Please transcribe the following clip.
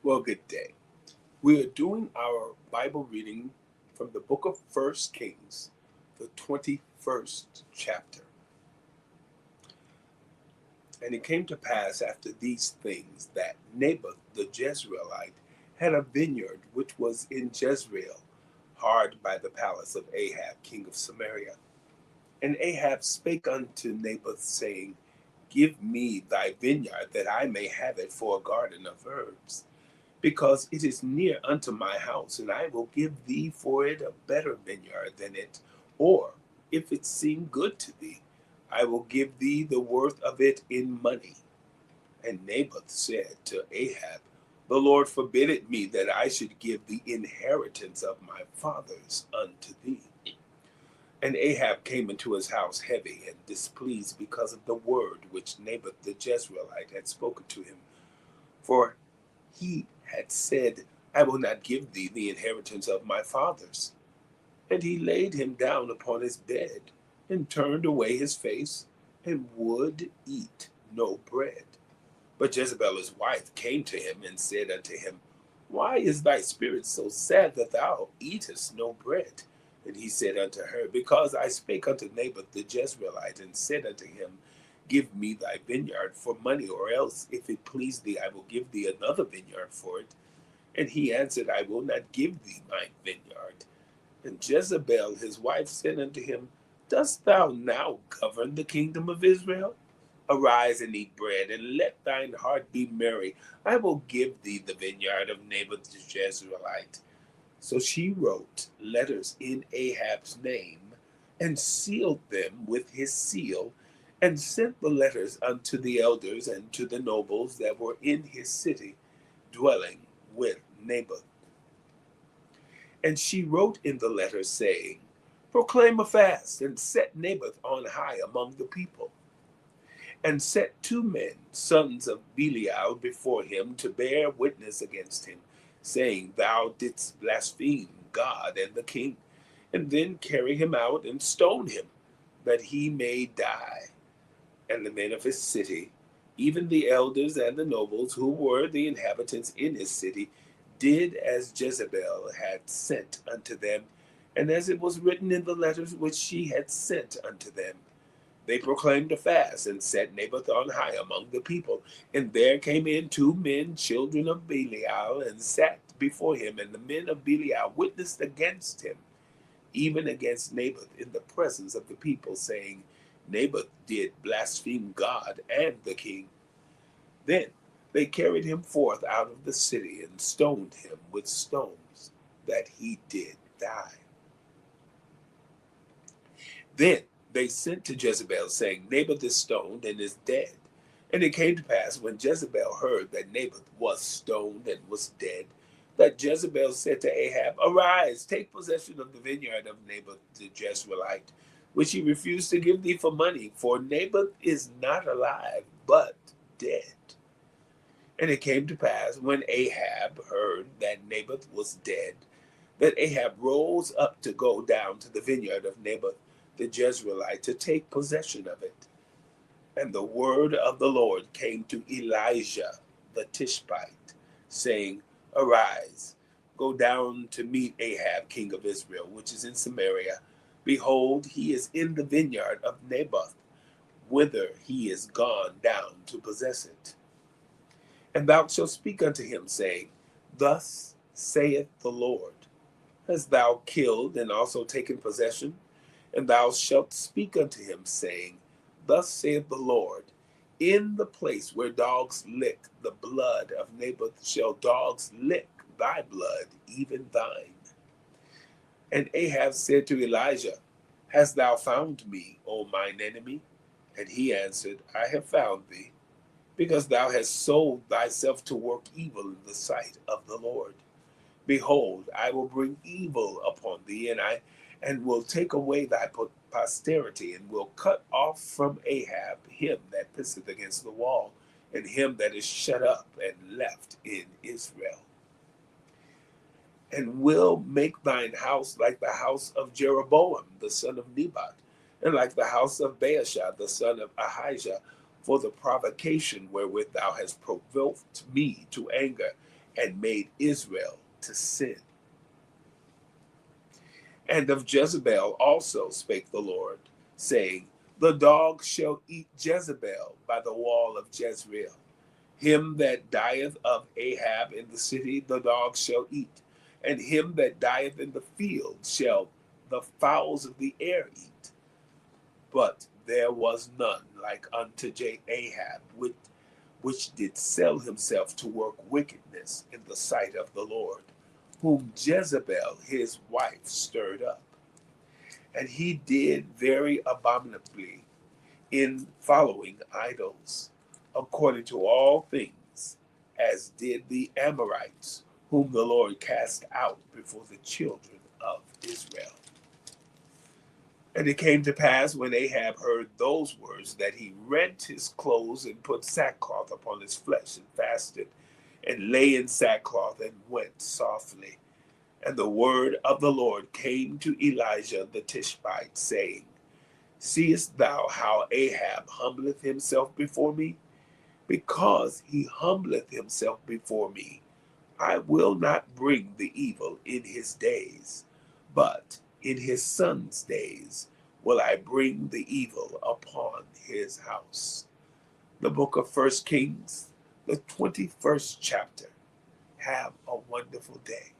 Well, good day. We are doing our Bible reading from the book of First Kings, the 21st chapter. And it came to pass after these things that Naboth the Jezreelite had a vineyard which was in Jezreel, hard by the palace of Ahab, king of Samaria. And Ahab spake unto Naboth, saying, Give me thy vineyard, that I may have it for a garden of herbs, because it is near unto my house, and I will give thee for it a better vineyard than it. Or, if it seem good to thee, I will give thee the worth of it in money. And Naboth said to Ahab, The Lord forbid it me that I should give the inheritance of my fathers unto thee. And Ahab came into his house heavy and displeased because of the word which Naboth the Jezreelite had spoken to him. For he had said, I will not give thee the inheritance of my fathers. And he laid him down upon his bed, and turned away his face, and would eat no bread. But Jezebel his wife came to him, and said unto him, Why is thy spirit so sad that thou eatest no bread? And he said unto her, Because I spake unto Naboth the Jezreelite, and said unto him, Give me thy vineyard for money, or else, if it please thee, I will give thee another vineyard for it. And he answered, I will not give thee my vineyard. And Jezebel his wife said unto him, Dost thou now govern the kingdom of Israel? Arise and eat bread, and let thine heart be merry. I will give thee the vineyard of Naboth the Jezreelite. So she wrote letters in Ahab's name, and sealed them with his seal, and sent the letters unto the elders and to the nobles that were in his city, dwelling with Naboth. And she wrote in the letter, saying, Proclaim a fast, and set Naboth on high among the people. And set two men, sons of Belial, before him to bear witness against him, saying, Thou didst blaspheme God and the king. And then carry him out and stone him, that he may die. And the men of his city, even the elders and the nobles who were the inhabitants in his city, did as Jezebel had sent unto them, and as it was written in the letters which she had sent unto them. They proclaimed a fast, and set Naboth on high among the people. And there came in two men, children of Belial, and sat before him. And the men of Belial witnessed against him, even against Naboth, in the presence of the people, saying, Naboth did blaspheme God and the king. Then they carried him forth out of the city, and stoned him with stones, that he did die. Then they sent to Jezebel, saying, Naboth is stoned and is dead. And it came to pass, when Jezebel heard that Naboth was stoned and was dead, that Jezebel said to Ahab, Arise, take possession of the vineyard of Naboth the Jezreelite, which he refused to give thee for money, for Naboth is not alive, but dead. And it came to pass, when Ahab heard that Naboth was dead, that Ahab rose up to go down to the vineyard of Naboth the Jezreelite to take possession of it. And the word of the Lord came to Elijah the Tishbite, saying, Arise, go down to meet Ahab, king of Israel, which is in Samaria. Behold, he is in the vineyard of Naboth, whither he is gone down to possess it. And thou shalt speak unto him, saying, Thus saith the Lord, Hast thou killed and also taken possession? And thou shalt speak unto him, saying, Thus saith the Lord, In the place where dogs lick the blood of Naboth shall dogs lick thy blood, even thine. And Ahab said to Elijah, Hast thou found me, O mine enemy? And he answered, I have found thee, because thou hast sold thyself to work evil in the sight of the Lord. Behold, I will bring evil upon thee, and will take away thy posterity, and will cut off from Ahab him that pisseth against the wall, and him that is shut up and left in Israel. And will make thine house like the house of Jeroboam the son of Nebat, and like the house of Baasha the son of Ahijah, for the provocation wherewith thou hast provoked me to anger, and made Israel to sin. And of Jezebel also spake the Lord, saying, the dog shall eat Jezebel by the wall of Jezreel. Him that dieth of Ahab in the city, the dog shall eat, and him that dieth in the field shall the fowls of the air eat. But there was none like unto Ahab, which did sell himself to work wickedness in the sight of the Lord, whom Jezebel his wife stirred up. And he did very abominably in following idols, according to all things, as did the Amorites, whom the Lord cast out before the children of Israel. And it came to pass when Ahab heard those words that he rent his clothes and put sackcloth upon his flesh and fasted and lay in sackcloth and went softly. And the word of the Lord came to Elijah the Tishbite, saying, seest thou how Ahab humbleth himself before me? Because he humbleth himself before me, I will not bring the evil in his days, but in his son's days will I bring the evil upon his house. The book of 1 Kings, the 21st chapter. Have a wonderful day.